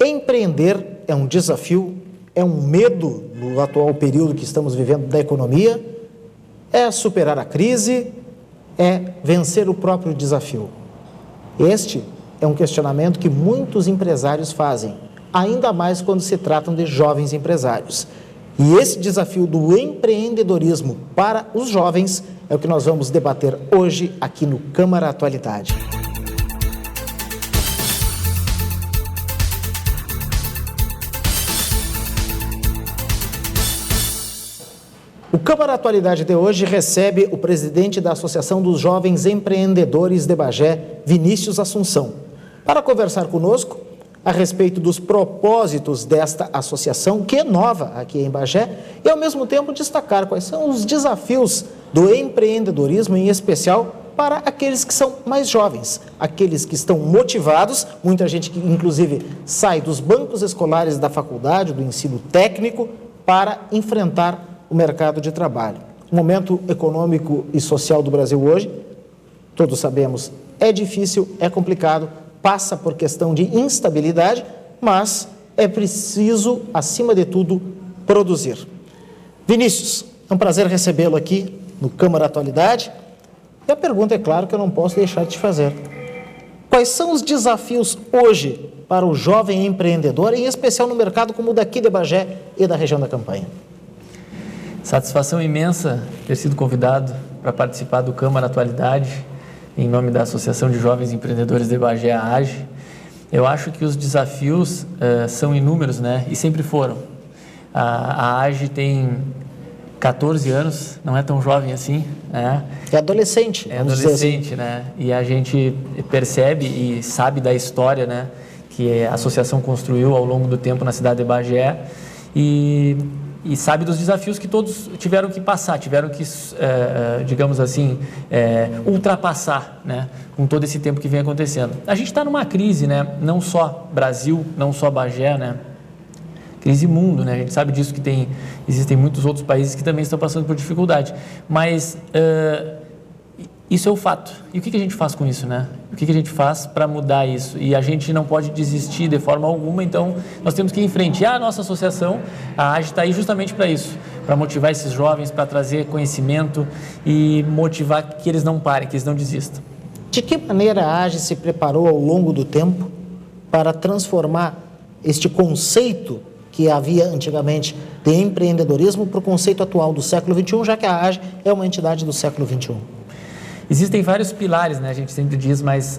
Empreender é um desafio, é um medo no atual período que estamos vivendo da economia, é superar a crise, é vencer o próprio desafio. Este é um questionamento que muitos empresários fazem, ainda mais quando se tratam de jovens empresários. E esse desafio do empreendedorismo para os jovens é o que nós vamos debater hoje aqui no Câmara Atualidade. O Câmara Atualidade de hoje recebe o presidente da Associação dos Jovens Empreendedores de Bagé, Vinícius Assunção, para conversar conosco a respeito dos propósitos desta associação, que é nova aqui em Bagé, e ao mesmo tempo destacar quais são os desafios do empreendedorismo, em especial para aqueles que são mais jovens, aqueles que estão motivados, muita gente que inclusive sai dos bancos escolares da faculdade, do ensino técnico, para enfrentar o mercado de trabalho. O momento econômico e social do Brasil hoje, todos sabemos, é difícil, é complicado, passa por questão de instabilidade, mas é preciso, acima de tudo, produzir. Vinícius, é um prazer recebê-lo aqui no Câmara Atualidade. E a pergunta, é claro, que eu não posso deixar de te fazer. Quais são os desafios hoje para o jovem empreendedor, em especial no mercado como o daqui de Bagé e da região da Campanha? Satisfação imensa ter sido convidado para participar do Câmara Atualidade, em nome da Associação de Jovens Empreendedores de Bagé, a AGE. Eu acho que os desafios são inúmeros, né? E sempre foram. A AGE tem 14 anos, não é tão jovem assim, né? É adolescente, é adolescente, assim, né? E a gente percebe e sabe da história, né, que a associação construiu ao longo do tempo na cidade de Bagé e sabe dos desafios que todos tiveram que passar, tiveram que, digamos assim, ultrapassar, né, com todo esse tempo que vem acontecendo. A gente está numa crise, né, não só Brasil, não só Bagé, né, crise mundo, né, a gente sabe disso, que existem muitos outros países que também estão passando por dificuldade, mas isso é o fato. E o que a gente faz com isso, né? O que a gente faz para mudar isso? E a gente não pode desistir de forma alguma, então nós temos que ir em frente. E a nossa associação, a AGE, está aí justamente para isso, para motivar esses jovens, para trazer conhecimento e motivar que eles não parem, que eles não desistam. De que maneira a AGE se preparou ao longo do tempo para transformar este conceito que havia antigamente de empreendedorismo para o conceito atual do século XXI, já que a AGE é uma entidade do século XXI? Existem vários pilares, né, a gente sempre diz, mas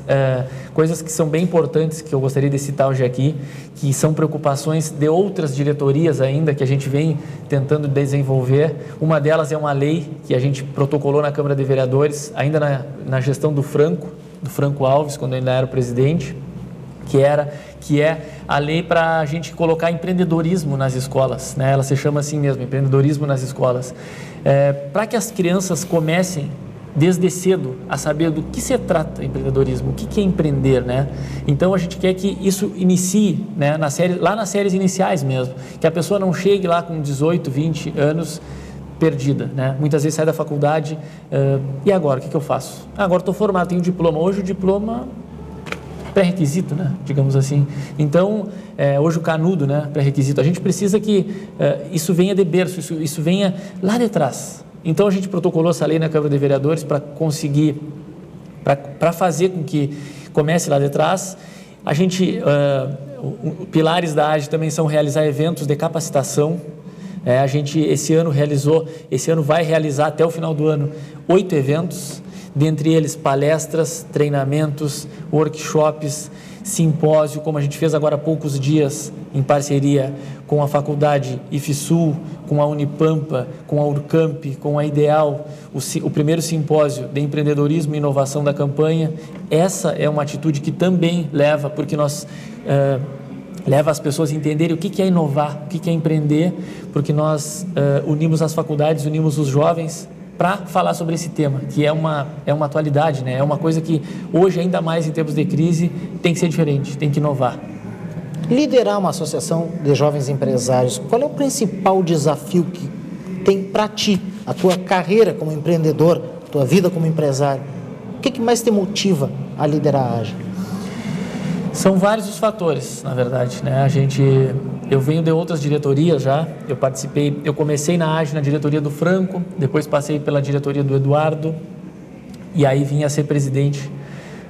coisas que são bem importantes, que eu gostaria de citar hoje aqui, que são preocupações de outras diretorias ainda, que a gente vem tentando desenvolver. Uma delas é uma lei que a gente protocolou na Câmara de Vereadores, ainda na gestão do Franco Alves, quando ainda era o presidente, que é a lei para a gente colocar empreendedorismo nas escolas, né? Ela se chama assim mesmo, empreendedorismo nas escolas, para que as crianças comecem desde cedo a saber do que se trata empreendedorismo, o que é empreender, né? Então a gente quer que isso inicie, né, lá nas séries iniciais mesmo, que a pessoa não chegue lá com 18, 20 anos perdida, né? Muitas vezes sai da faculdade, e agora, o que eu faço? Agora estou formado, tenho diploma. Hoje o diploma pré-requisito, né? Digamos assim. Então, hoje o canudo, né? Pré-requisito. A gente precisa que isso venha de berço, isso venha lá de trás. Então, a gente protocolou essa lei na Câmara de Vereadores para conseguir, para fazer com que comece lá de trás. A gente, pilares da AGE também são realizar eventos de capacitação. A gente, esse ano vai realizar até o final do ano 8 eventos, dentre eles palestras, treinamentos, workshops, simpósio, como a gente fez agora há poucos dias, em parceria com a Faculdade IFSUL, com a Unipampa, com a Urcamp, com a Ideal, o primeiro simpósio de empreendedorismo e inovação da campanha. Essa é uma atitude que também leva, porque nós leva as pessoas a entenderem o que é inovar, o que é empreender, porque nós unimos as faculdades, unimos os jovens para falar sobre esse tema, que é uma atualidade, né? É uma coisa que hoje, ainda mais em tempos de crise, tem que ser diferente, tem que inovar. Liderar uma associação de jovens empresários, qual é o principal desafio que tem para ti, a tua carreira como empreendedor, a tua vida como empresário? O que mais te motiva a liderar a AGE? São vários os fatores, na verdade, né? Eu venho de outras diretorias já, eu comecei na AGE, na diretoria do Franco, depois passei pela diretoria do Eduardo e aí vim a ser presidente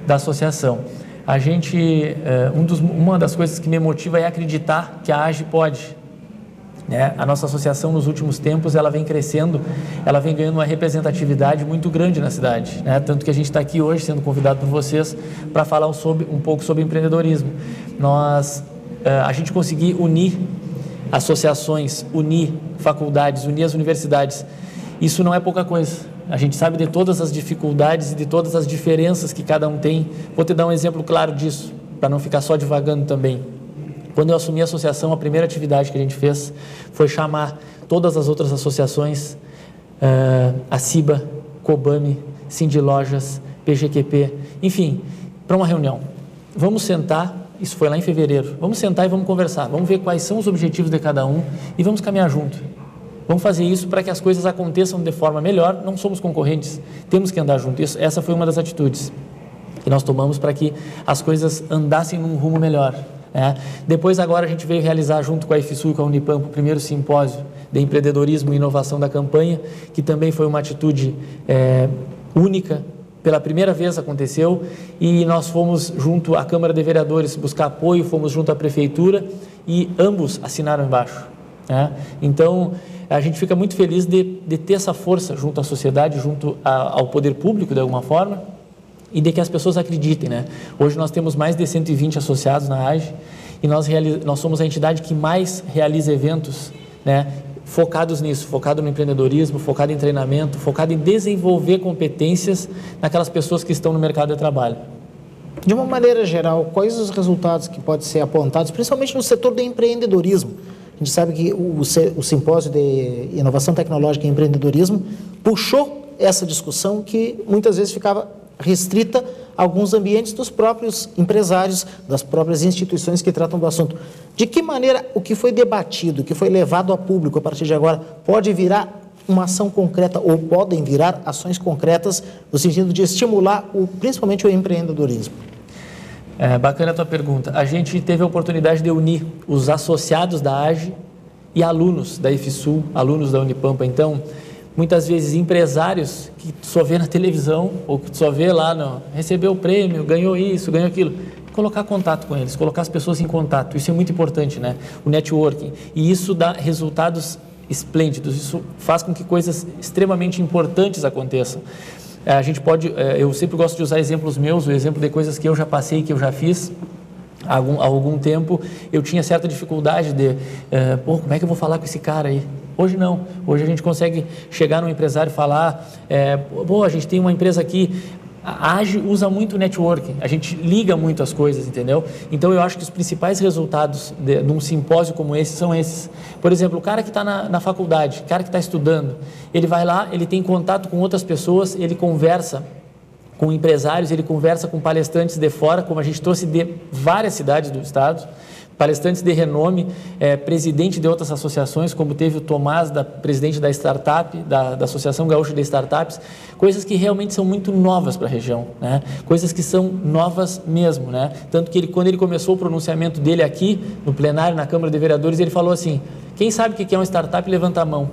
da associação. Uma das coisas que me motiva é acreditar que a AGE pode, né? A nossa associação nos últimos tempos ela vem crescendo, ela vem ganhando uma representatividade muito grande na cidade, né? Tanto que a gente está aqui hoje sendo convidado por vocês para falar um pouco sobre empreendedorismo. A gente conseguir unir associações, unir faculdades, unir as universidades, isso não é pouca coisa. A gente sabe de todas as dificuldades e de todas as diferenças que cada um tem. Vou te dar um exemplo claro disso, para não ficar só divagando também. Quando eu assumi a associação, a primeira atividade que a gente fez foi chamar todas as outras associações, a CIBA, Cobame, Cindy Lojas, PGQP, enfim, para uma reunião. Vamos sentar, isso foi lá em fevereiro, vamos sentar e vamos conversar, vamos ver quais são os objetivos de cada um e vamos caminhar junto. Vamos fazer isso para que as coisas aconteçam de forma melhor, não somos concorrentes, temos que andar juntos. Essa foi uma das atitudes que nós tomamos para que as coisas andassem num rumo melhor. Depois agora a gente veio realizar junto com a IFSU e com a Unipampa o primeiro simpósio de empreendedorismo e inovação da campanha, que também foi uma atitude única, pela primeira vez aconteceu, e nós fomos junto à Câmara de Vereadores buscar apoio, fomos junto à Prefeitura e ambos assinaram embaixo. Então a gente fica muito feliz de ter essa força junto à sociedade, junto ao poder público de alguma forma, e de que as pessoas acreditem, né? Hoje nós temos mais de 120 associados na AGE e nós somos a entidade que mais realiza eventos, né, focados nisso, focado no empreendedorismo, focado em treinamento, focado em desenvolver competências naquelas pessoas que estão no mercado de trabalho. De uma maneira geral, quais os resultados que podem ser apontados, principalmente no setor do empreendedorismo? A gente sabe que o simpósio de inovação tecnológica e empreendedorismo puxou essa discussão que muitas vezes ficava restrita a alguns ambientes dos próprios empresários, das próprias instituições que tratam do assunto. De que maneira o que foi debatido, o que foi levado a público a partir de agora, pode virar uma ação concreta ou podem virar ações concretas no sentido de estimular principalmente o empreendedorismo? Bacana a tua pergunta. A gente teve a oportunidade de unir os associados da AGE e alunos da IFSU, alunos da Unipampa. Então, muitas vezes empresários que só vê na televisão ou que só vê lá, recebeu o prêmio, ganhou isso, ganhou aquilo, colocar contato com eles, colocar as pessoas em contato, isso é muito importante, né? O networking, e isso dá resultados esplêndidos, isso faz com que coisas extremamente importantes aconteçam. A gente pode, eu sempre gosto de usar exemplos meus, o exemplo de coisas que eu já passei, que eu já fiz. Há algum tempo eu tinha certa dificuldade como é que eu vou falar com esse cara aí? Hoje não, hoje a gente consegue chegar num empresário e falar, a gente tem uma empresa aqui, a AGE usa muito networking, a gente liga muito as coisas, entendeu? Então eu acho que os principais resultados de um simpósio como esse são esses. Por exemplo, o cara que está na faculdade, o cara que está estudando, ele vai lá, ele tem contato com outras pessoas, ele conversa com empresários, ele conversa com palestrantes de fora, como a gente trouxe de várias cidades do estado, palestrantes de renome, presidente de outras associações, como teve o Tomás, presidente da Startup, da Associação Gaúcha de Startups, coisas que realmente são muito novas para a região, né? Coisas que são novas mesmo, né? Tanto que quando ele começou o pronunciamento dele aqui, no plenário, na Câmara de Vereadores, ele falou assim, quem sabe o que é uma startup, levanta a mão.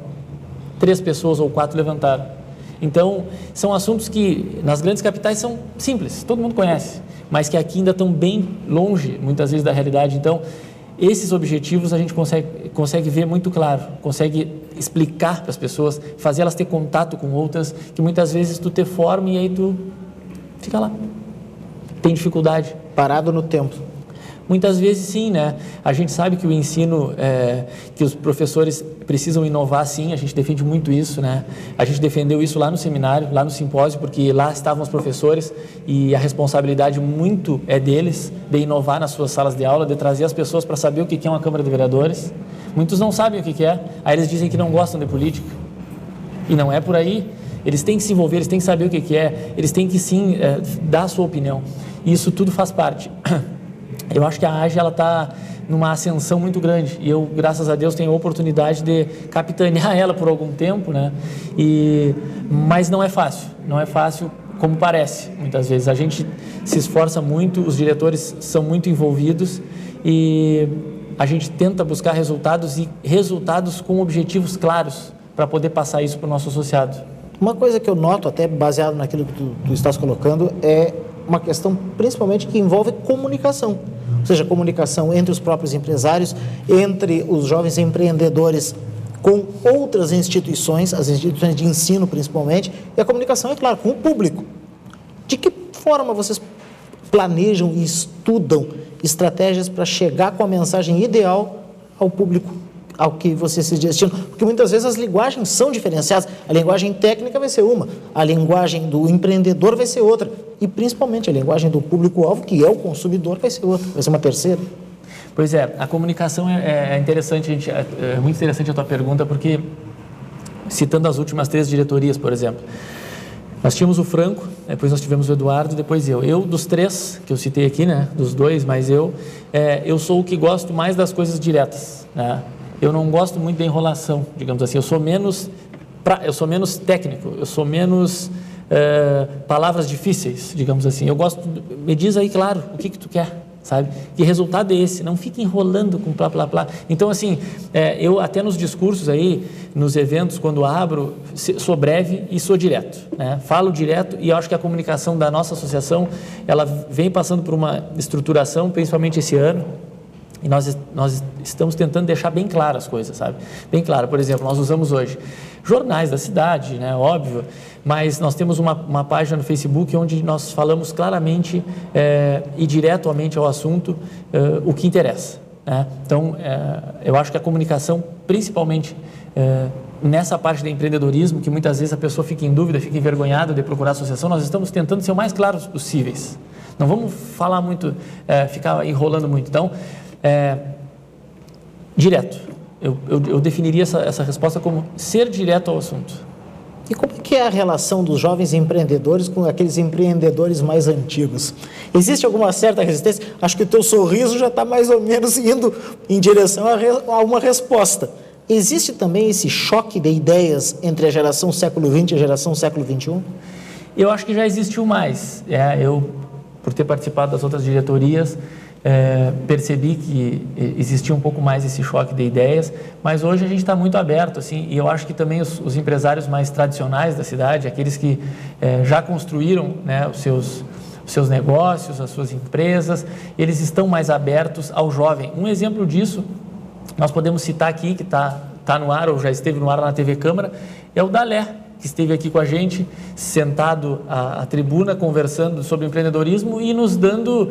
3 pessoas ou 4 levantaram. Então, são assuntos que nas grandes capitais são simples, todo mundo conhece, mas que aqui ainda estão bem longe, muitas vezes, da realidade. Então, esses objetivos a gente consegue ver muito claro, consegue explicar para as pessoas, fazer elas ter contato com outras, que muitas vezes tu te forma e aí tu fica lá, tem dificuldade. Parado no tempo. Muitas vezes sim, né? A gente sabe que o ensino, que os professores precisam inovar sim, a gente defende muito isso, né? A gente defendeu isso lá no seminário, lá no simpósio, porque lá estavam os professores e a responsabilidade muito é deles, de inovar nas suas salas de aula, de trazer as pessoas para saber o que é uma Câmara de Vereadores. Muitos não sabem o que é, aí eles dizem que não gostam de política. E não é por aí. Eles têm que se envolver, eles têm que saber o que é, eles têm que sim dar a sua opinião. E isso tudo faz parte. Eu acho que a AGE está numa ascensão muito grande e eu, graças a Deus, tenho a oportunidade de capitanear ela por algum tempo, né? Mas não é fácil como parece, muitas vezes. A gente se esforça muito, os diretores são muito envolvidos e a gente tenta buscar resultados e resultados com objetivos claros para poder passar isso para o nosso associado. Uma coisa que eu noto, até baseado naquilo que tu estás colocando, é uma questão principalmente que envolve comunicação. Ou seja, comunicação entre os próprios empresários, entre os jovens empreendedores com outras instituições, as instituições de ensino principalmente, e a comunicação, é claro, com o público. De que forma vocês planejam e estudam estratégias para chegar com a mensagem ideal ao público ao que vocês se destinam? Porque muitas vezes as linguagens são diferenciadas. A linguagem técnica vai ser uma, a linguagem do empreendedor vai ser outra, e principalmente a linguagem do público-alvo, que é o consumidor, vai ser outra, vai ser uma terceira. Pois é, a comunicação é interessante, é muito interessante a tua pergunta, porque, citando as últimas 3 diretorias, por exemplo, nós tínhamos o Franco, depois nós tivemos o Eduardo, depois eu. Eu, dos 3 que eu citei aqui, né, dos 2, mais eu sou o que gosto mais das coisas diretas, né? Eu não gosto muito da enrolação, digamos assim. Eu sou menos técnico, eu sou menos palavras difíceis, digamos assim. Eu gosto, me diz aí, claro, o que tu quer, sabe? Que resultado é esse? Não fica enrolando com plá, plá, plá. Então, assim, eu até nos discursos aí, nos eventos, quando abro, sou breve e sou direto, né? Falo direto, e eu acho que a comunicação da nossa associação, ela vem passando por uma estruturação, principalmente esse ano, e nós estamos tentando deixar bem claras as coisas, sabe? Bem claro. Por exemplo, nós usamos hoje jornais da cidade, né? Óbvio, mas nós temos uma página no Facebook onde nós falamos claramente e diretamente ao assunto o que interessa, né? Então, eu acho que a comunicação, principalmente nessa parte do empreendedorismo, que muitas vezes a pessoa fica em dúvida, fica envergonhada de procurar associação, nós estamos tentando ser o mais claros possíveis. Não vamos falar muito, ficar enrolando muito. Então, direto. Eu definiria essa resposta como ser direto ao assunto. E como é que é a relação dos jovens empreendedores com aqueles empreendedores mais antigos? Existe alguma certa resistência? Acho que o teu sorriso já está mais ou menos indo em direção a uma resposta. Existe também esse choque de ideias entre a geração século XX e a geração século XXI? Eu acho que já existiu mais. Eu, por ter participado das outras diretorias, percebi que existia um pouco mais esse choque de ideias, mas hoje a gente está muito aberto, assim, e eu acho que também os empresários mais tradicionais da cidade, aqueles que já construíram, né, os seus negócios, as suas empresas, eles estão mais abertos ao jovem. Um exemplo disso, nós podemos citar aqui, que está no ar, ou já esteve no ar na TV Câmara, é o Dalé, que esteve aqui com a gente, sentado à tribuna, conversando sobre empreendedorismo e nos dando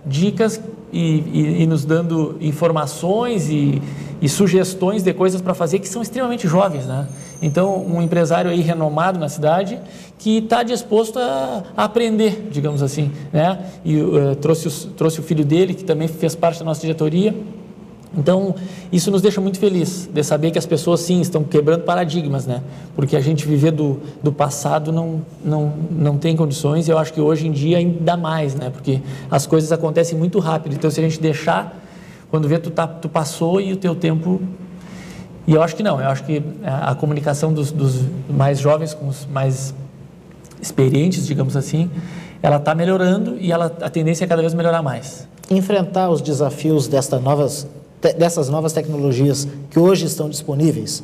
dicas e nos dando informações e sugestões de coisas para fazer que são extremamente jovens, né? Então, um empresário aí renomado na cidade que está disposto a aprender, digamos assim, né? E trouxe o filho dele, que também fez parte da nossa diretoria. Então, isso nos deixa muito felizes de saber que as pessoas, sim, estão quebrando paradigmas, né? Porque a gente viver do passado não tem condições, e eu acho que hoje em dia ainda mais, né? Porque as coisas acontecem muito rápido. Então, se a gente deixar, quando vê, tu passou e o teu tempo... E eu acho que não, eu acho que a comunicação dos mais jovens com os mais experientes, digamos assim, ela está melhorando e a tendência é cada vez melhorar mais. Enfrentar os desafios dessas novas tecnologias que hoje estão disponíveis,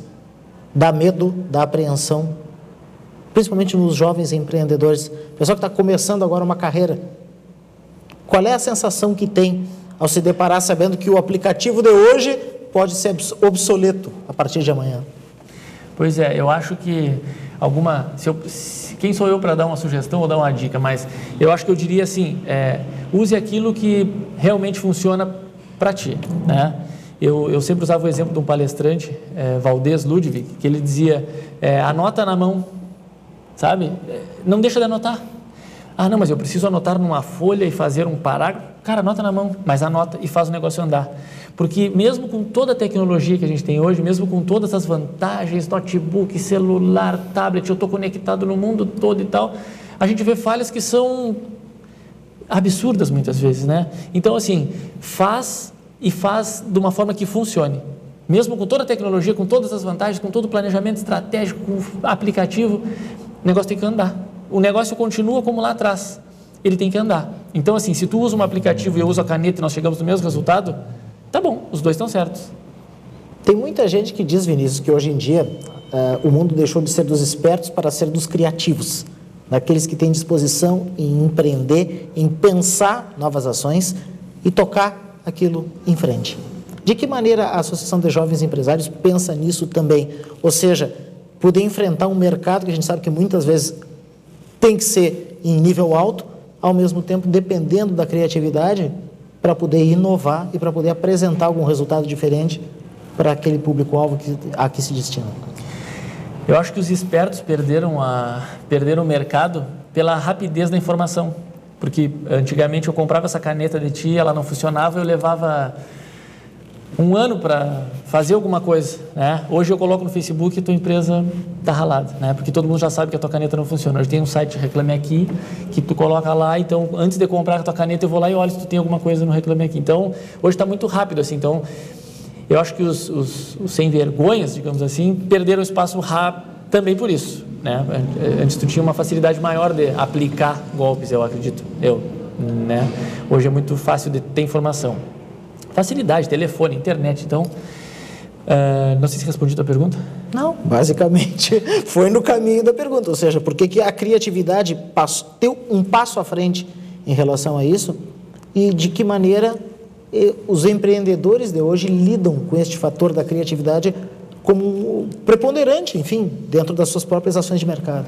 dá medo, dá apreensão, principalmente nos jovens empreendedores, pessoal que está começando agora uma carreira. Qual é a sensação que tem ao se deparar sabendo que o aplicativo de hoje pode ser obsoleto a partir de amanhã? Pois é, eu acho que quem sou eu para dar uma sugestão ou dar uma dica, mas eu acho que eu diria assim, use aquilo que realmente funciona para ti, né? Eu sempre usava o exemplo de um palestrante, Valdez Ludwig, que ele dizia, anota na mão, sabe? Não deixa de anotar. Ah, não, mas eu preciso anotar numa folha e fazer um parágrafo. Cara, anota na mão, mas anota e faz o negócio andar. Porque mesmo com toda a tecnologia que a gente tem hoje, mesmo com todas as vantagens, notebook, celular, tablet, eu estou conectado no mundo todo e tal, a gente vê falhas que são absurdas muitas vezes, né? Então, assim, faz de uma forma que funcione. Mesmo com toda a tecnologia, com todas as vantagens, com todo o planejamento estratégico, com o aplicativo, o negócio tem que andar. O negócio continua como lá atrás. ele tem que andar. Então, assim, se tu usa um aplicativo e eu uso a caneta e nós chegamos no mesmo resultado, tá bom, os dois estão certos. Tem muita gente que diz, Vinícius, que hoje em dia o mundo deixou de ser dos espertos para ser dos criativos, daqueles que têm disposição em empreender, em pensar novas ações e tocar aquilo em frente. De que maneira a Associação de Jovens Empresários pensa nisso também? Ou seja, poder enfrentar um mercado que a gente sabe que muitas vezes tem que ser em nível alto, ao mesmo tempo dependendo da criatividade para poder inovar e para poder apresentar algum resultado diferente para aquele público-alvo a que se destina. Eu acho que os espertos perderam o mercado pela rapidez da informação. Porque antigamente eu comprava essa caneta de ti, ela não funcionava, eu levava um ano para fazer alguma coisa, né? Hoje eu coloco no Facebook e tua empresa está ralada, né? Porque todo mundo já sabe que a tua caneta não funciona. Hoje tem um site Reclame Aqui que tu coloca lá, então antes de comprar a tua caneta eu vou lá e olho se tu tem alguma coisa no Reclame Aqui. Então hoje está muito rápido assim, então eu acho que os sem vergonhas, digamos assim, perderam espaço também por isso, né? Antes tu tinha uma facilidade maior de aplicar golpes, eu acredito, né? Hoje é muito fácil de ter informação. Facilidade, telefone, internet, então... não sei se respondi a tua pergunta. Não, basicamente foi no caminho da pergunta, ou seja, por que a criatividade deu um passo à frente em relação a isso e de que maneira os empreendedores de hoje lidam com este fator da criatividade como preponderante, enfim, dentro das suas próprias ações de mercado.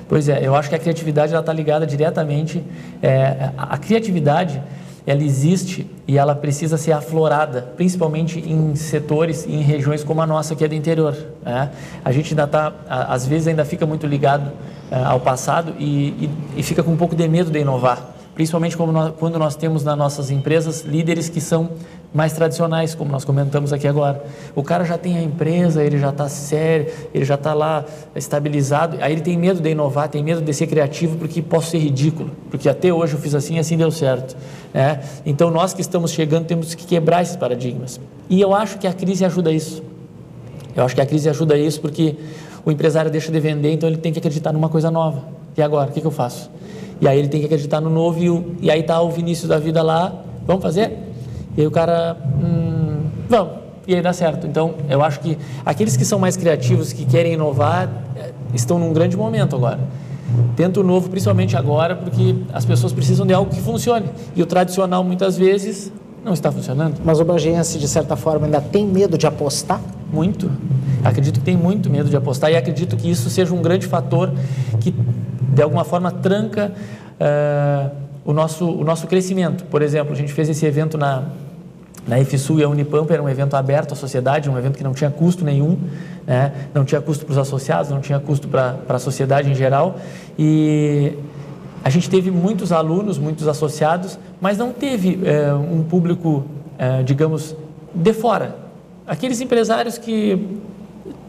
Pois é, eu acho que a criatividade está ligada diretamente, a criatividade ela existe e ela precisa ser aflorada, principalmente em setores e em regiões como a nossa, que é do interior, né? A gente ainda está, às vezes ainda fica muito ligado ao passado e fica com um pouco de medo de inovar, principalmente quando nós temos nas nossas empresas líderes que são mais tradicionais, como nós comentamos aqui agora. O cara já tem a empresa, ele já está sério, ele já está lá estabilizado, aí ele tem medo de inovar, tem medo de ser criativo porque posso ser ridículo, porque até hoje eu fiz assim e assim deu certo, né? Então nós que estamos chegando temos que quebrar esses paradigmas. E eu acho que a crise ajuda isso. Eu acho que a crise ajuda isso porque o empresário deixa de vender, então ele tem que acreditar numa coisa nova. E agora, o que eu faço? E aí ele tem que acreditar no novo e aí está o Vinícius da vida lá, vamos fazer? E aí o cara, vamos, e aí dá certo. Então, eu acho que aqueles que são mais criativos, que querem inovar, estão num grande momento agora. Tenta o novo, principalmente agora, porque as pessoas precisam de algo que funcione. E o tradicional, muitas vezes, não está funcionando. Mas o bagiense, de certa forma, ainda tem medo de apostar? Muito. Acredito que tem muito medo de apostar e acredito que isso seja um grande fator que, de alguma forma, tranca o nosso crescimento. Por exemplo, a gente fez esse evento na FSU e a Unipampa, era um evento aberto à sociedade, um evento que não tinha custo nenhum, né? Não tinha custo para os associados, não tinha custo para a sociedade em geral, e a gente teve muitos alunos, muitos associados, mas não teve um público, digamos, de fora. Aqueles empresários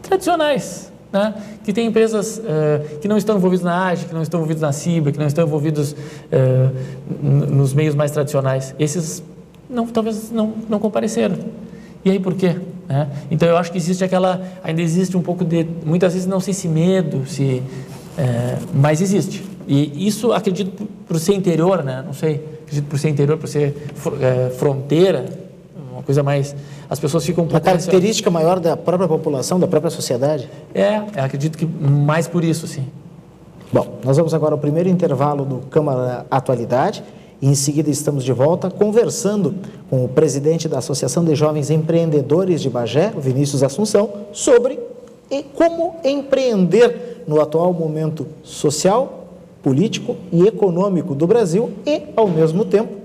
tradicionais, né? Que têm empresas que não estão envolvidos na AGE, que não estão envolvidos na CIBA, que não estão envolvidos nos meios mais tradicionais. Esses talvez não compareceram. E aí por quê? Então eu acho que ainda existe um pouco de, muitas vezes não sei se medo, mas existe. E isso acredito por ser interior, né? Não sei, acredito por ser interior, por ser fronteira, uma coisa mais, as pessoas ficam um pouco... A característica maior da própria população, da própria sociedade? Acredito que mais por isso, sim. Bom, nós vamos agora ao primeiro intervalo do Câmara Atualidade. E em seguida estamos de volta conversando com o presidente da Associação de Jovens Empreendedores de Bagé, Vinícius Assunção, sobre como empreender no atual momento social, político e econômico do Brasil e, ao mesmo tempo,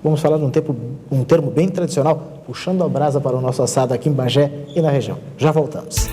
vamos falar de um termo bem tradicional, puxando a brasa para o nosso assado aqui em Bagé e na região. Já voltamos.